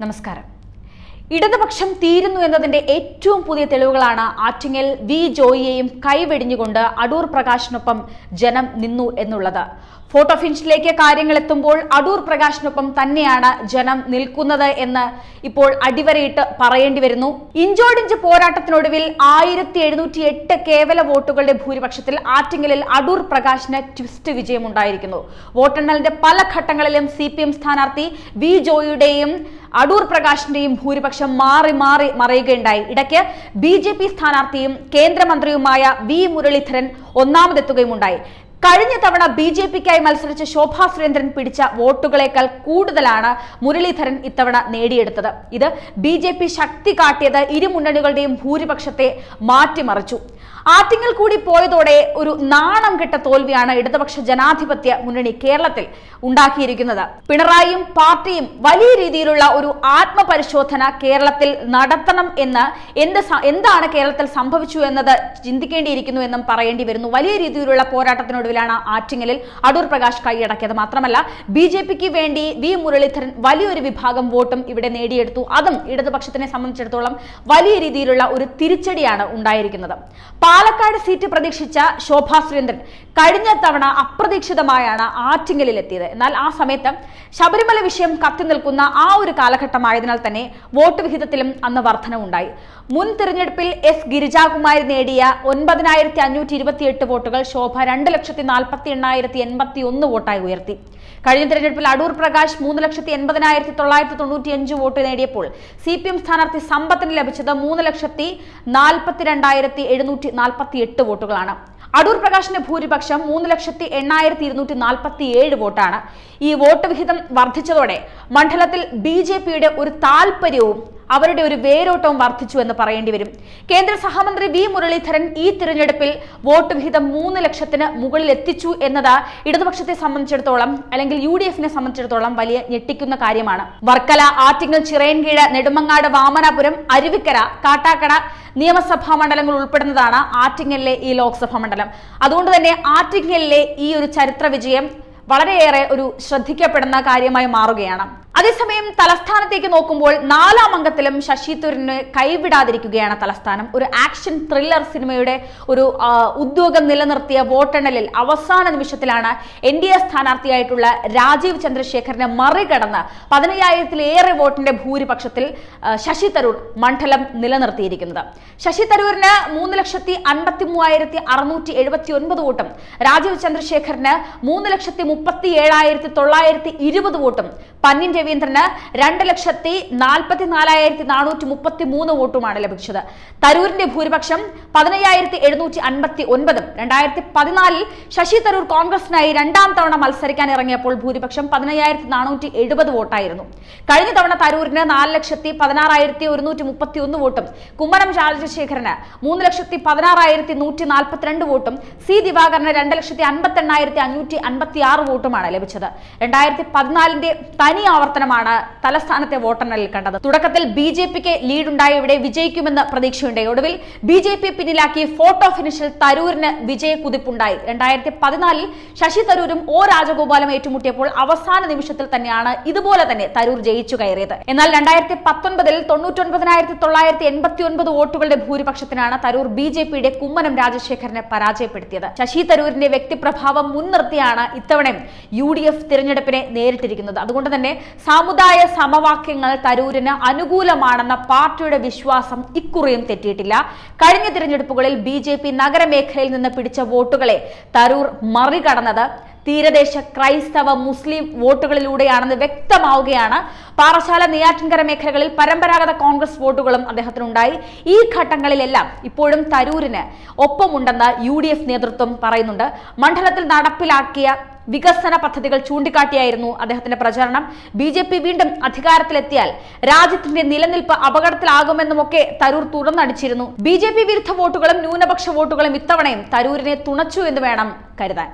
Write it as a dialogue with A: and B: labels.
A: നമസ്കാരം. ഇടതുപക്ഷം തീരുന്നു എന്നതിന്റെ ഏറ്റവും പുതിയ തെളിവുകളാണ് ആറ്റിങ്ങൽ വി ജോയിയെയും കൈവെടിഞ്ഞുകൊണ്ട് അടൂർ പ്രകാശിനൊപ്പം ജനം നിന്നു എന്നുള്ളത്. ഫോട്ടോ ഫിനിഷിലേക്ക് കാര്യങ്ങൾ എത്തുമ്പോൾ അടൂർ പ്രകാശിനൊപ്പം തന്നെയാണ് ജനം നിൽക്കുന്നത് എന്ന് ഇപ്പോൾ അടിവരയിട്ട് പറയേണ്ടി വരുന്നു. ഇഞ്ചോടിഞ്ച് പോരാട്ടത്തിനൊടുവിൽ 1708 കേവല വോട്ടുകളുടെ ഭൂരിപക്ഷത്തിൽ ആറ്റിങ്ങലിൽ അടൂർ പ്രകാശിന് ട്വിസ്റ്റ് വിജയമുണ്ടായിരിക്കുന്നു. വോട്ടെണ്ണലിന്റെ പല ഘട്ടങ്ങളിലും CPM സ്ഥാനാർത്ഥി വി ജോയിയുടെയും അടൂർ പ്രകാശിന്റെയും ഭൂരിപക്ഷം മാറി മാറി മറയുകയുണ്ടായി. ഇടയ്ക്ക് BJP സ്ഥാനാർത്ഥിയും കേന്ദ്രമന്ത്രിയുമായ വി മുരളീധരൻ ഒന്നാമതെത്തുകയുമുണ്ടായി. കഴിഞ്ഞ തവണ BJPക്കായി മത്സരിച്ച ശോഭാ സുരേന്ദ്രൻ പിടിച്ച വോട്ടുകളേക്കാൾ കൂടുതലാണ് മുരളീധരൻ ഇത്തവണ നേടിയെടുത്തത്. ഇത് BJP ശക്തി കാട്ടിയത് ഇരു മുന്നണികളുടെയും ഭൂരിപക്ഷത്തെ മാറ്റിമറിച്ചു. ആറ്റിങ്ങൽ കൂടി പോയതോടെ ഒരു നാണം കെട്ട തോൽവിയാണ് ഇടതുപക്ഷ ജനാധിപത്യ മുന്നണി കേരളത്തിൽ ഉണ്ടാക്കിയിരിക്കുന്നത്. പിണറായിയും പാർട്ടിയും വലിയ രീതിയിലുള്ള ഒരു ആത്മപരിശോധന കേരളത്തിൽ നടത്തണം എന്ന് എന്താണ് കേരളത്തിൽ സംഭവിച്ചു എന്നത് ചിന്തിക്കേണ്ടിയിരിക്കുന്നു എന്നും പറയേണ്ടി വരുന്നു. വലിയ രീതിയിലുള്ള പോരാട്ടത്തിനൊടുവിലാണ് ആറ്റിങ്ങലിൽ അടൂർ പ്രകാശ് കൈയടക്കിയത്. മാത്രമല്ല BJPക്ക് വേണ്ടി വി മുരളീധരൻ വലിയൊരു വിഭാഗം വോട്ടും ഇവിടെ നേടിയെടുത്തു. അതും ഇടതുപക്ഷത്തിനെ സംബന്ധിച്ചിടത്തോളം വലിയ രീതിയിലുള്ള ഒരു തിരിച്ചടിയാണ് ഉണ്ടായിരിക്കുന്നത്. പാലക്കാട് സീറ്റ് പ്രതീക്ഷിച്ച ശോഭാ സുരേന്ദ്രൻ കഴിഞ്ഞ തവണ അപ്രതീക്ഷിതമായാണ് ആറ്റിങ്ങലിൽ എത്തിയത്. എന്നാൽ ആ സമയത്ത് ശബരിമല വിഷയം കത്തി നിൽക്കുന്ന ആ ഒരു കാലഘട്ടമായതിനാൽ തന്നെ വോട്ട് വിഹിതത്തിലും അന്ന് വർധനവുണ്ടായി. മുൻ തിരഞ്ഞെടുപ്പിൽ S ഗിരിജാകുമാരി നേടിയ 9528 വോട്ടുകൾ ശോഭ 2,48,081 വോട്ടായി ഉയർത്തി. കഴിഞ്ഞ തിരഞ്ഞെടുപ്പിൽ അടൂർ പ്രകാശ് 3,80,995 വോട്ട് നേടിയപ്പോൾ CPM സ്ഥാനാർത്ഥി സമ്പത്തിന് ലഭിച്ചത് 3,42,748 വോട്ടുകളാണ്. അടൂർ പ്രകാശിന്റെ ഭൂരിപക്ഷം 3,80,247 വോട്ടാണ്. ഈ വോട്ട് വിഹിതം വർദ്ധിച്ചതോടെ മണ്ഡലത്തിൽ BJPയുടെ ഒരു താൽപര്യവും അവരുടെ ഒരു വേരോട്ടവും വർദ്ധിച്ചു എന്ന് പറയേണ്ടി വരും. കേന്ദ്ര സഹമന്ത്രി വി മുരളീധരൻ ഈ തിരഞ്ഞെടുപ്പിൽ വോട്ട് വിഹിതം 3 ലക്ഷത്തിന് മുകളിൽ എത്തിച്ചു എന്നത് ഇടതുപക്ഷത്തെ സംബന്ധിച്ചിടത്തോളം അല്ലെങ്കിൽ UDFനെ സംബന്ധിച്ചിടത്തോളം വലിയ ഞെട്ടിക്കുന്ന കാര്യമാണ്. വർക്കല, ആറ്റിങ്ങൽ, ചിറയൻകീഴ്, നെടുമങ്ങാട്, വാമനാപുരം, അരുവിക്കര, കാട്ടാക്കട നിയമസഭാ മണ്ഡലങ്ങൾ ഉൾപ്പെടുന്നതാണ് ആറ്റിങ്ങലിലെ ഈ ലോക്സഭാ മണ്ഡലം. അതുകൊണ്ട് തന്നെ ആറ്റിങ്ങലിലെ ഈ ഒരു ചരിത്ര വിജയം വളരെയേറെ ഒരു ശ്രദ്ധിക്കപ്പെടുന്ന കാര്യമായി മാറുകയാണ്. അതേസമയം തലസ്ഥാനത്തേക്ക് നോക്കുമ്പോൾ 4ാം അംഗത്തിലും ശശി തരൂരിനെ കൈവിടാതിരിക്കുകയാണ് തലസ്ഥാനം. ഒരു ആക്ഷൻ ത്രില്ലർ സിനിമയുടെ ഒരു ഉദ്യോഗം നിലനിർത്തിയ വോട്ടെണ്ണലിൽ അവസാന നിമിഷത്തിലാണ് NDA സ്ഥാനാർത്ഥിയായിട്ടുള്ള രാജീവ് ചന്ദ്രശേഖരനെ മറികടന്ന് 15,000-ലേറെ വോട്ടിന്റെ ഭൂരിപക്ഷത്തിൽ ശശി തരൂർ മണ്ഡലം നിലനിർത്തിയിരിക്കുന്നത്. ശശി തരൂരിന് 3,53,679 വോട്ടും രാജീവ് ചന്ദ്രശേഖരന് 3,37,920 വോട്ടും പന്നിൻ രവീന്ദ്രന് 2,44,433 വോട്ടുമാണ് ലഭിച്ചത്. തരൂരിന്റെ ഭൂരിപക്ഷം 15,759. 2014 ശശി തരൂർ കോൺഗ്രസിനായി 2ാം തവണ മത്സരിക്കാൻ ഇറങ്ങിയപ്പോൾ ഭൂരിപക്ഷം 15,470 വോട്ടായിരുന്നു. കഴിഞ്ഞ തവണ തരൂരിന് 4,16,131 വോട്ടും കുമ്മനം രാജശേഖരന് 3,16,142 വോട്ടും C ദിവാകരന് 2,58,556 വോട്ടുമാണ് ലഭിച്ചത്. 2014 തനി ആവർത്തനമാണ് തലസ്ഥാനത്തെ വോട്ടെണ്ണലിൽ കണ്ടത്. തുടക്കത്തിൽ BJPക്ക് ലീഡുണ്ടായി ഇവിടെ വിജയിക്കുമെന്ന് പ്രതീക്ഷയുണ്ടായി. ഒടുവിൽ BJP പിന്നിലാക്കി ഫോട്ടോ ഫിനിഷിൽ തരൂരിന് വിജയക്കുതിപ്പുണ്ടായി. 2014 ശശി തരൂരും O രാജഗോപാലും ഏറ്റുമുട്ടിയപ്പോൾ അവസാന നിമിഷത്തിൽ തന്നെയാണ് ഇതുപോലെ തന്നെ തരൂർ ജയിച്ചു കയറിയത്. എന്നാൽ 2019 99,989 വോട്ടുകളുടെ ഭൂരിപക്ഷത്തിനാണ് തരൂർ BJPയുടെ കുമ്മനം രാജശേഖരനെ പരാജയപ്പെടുത്തിയത്. ശശി തരൂരിന്റെ വ്യക്തിപ്രഭാവം മുൻനിർത്തിയാണ് ഇത്തവണയും UDF തിരഞ്ഞെടുപ്പിനെ നേരിട്ടിരിക്കുന്നത്. അതുകൊണ്ട് തന്നെ സാമുദായ സമവാക്യങ്ങൾ തരൂരിന് അനുകൂലമാണെന്ന പാർട്ടിയുടെ വിശ്വാസം ഇക്കുറിയും തെറ്റിയിട്ടില്ല. കഴിഞ്ഞ തിരഞ്ഞെടുപ്പുകളിൽ BJP നഗരമേഖലയിൽ നിന്ന് പിടിച്ച വോട്ടുകളെ തരൂർ മറികടന്നത് തീരദേശ ക്രൈസ്തവ മുസ്ലിം വോട്ടുകളിലൂടെയാണെന്ന് വ്യക്തമാവുകയാണ്. പാറശാല, നെയ്യാറ്റിൻകര മേഖലകളിൽ പരമ്പരാഗത കോൺഗ്രസ് വോട്ടുകളും അദ്ദേഹത്തിനുണ്ടായി. ഈ ഘട്ടങ്ങളിലെല്ലാം ഇപ്പോഴും തരൂരിന് ഒപ്പമുണ്ടെന്ന് UDF നേതൃത്വം പറയുന്നുണ്ട്. മണ്ഡലത്തിൽ നടപ്പിലാക്കിയ വികസന പദ്ധതികൾ ചൂണ്ടിക്കാട്ടിയായിരുന്നു അദ്ദേഹത്തിന്റെ പ്രചരണം. BJP വീണ്ടും അധികാരത്തിലെത്തിയാൽ രാജ്യത്തിന്റെ നിലനിൽപ്പ് അപകടത്തിലാകുമെന്നുമൊക്കെ തരൂർ തുറന്നടിച്ചിരുന്നു. BJP വിരുദ്ധ വോട്ടുകളും ന്യൂനപക്ഷ വോട്ടുകളും ഇത്തവണയും തരൂരിനെ തുണച്ചു എന്ന് വേണം കരുതാൻ.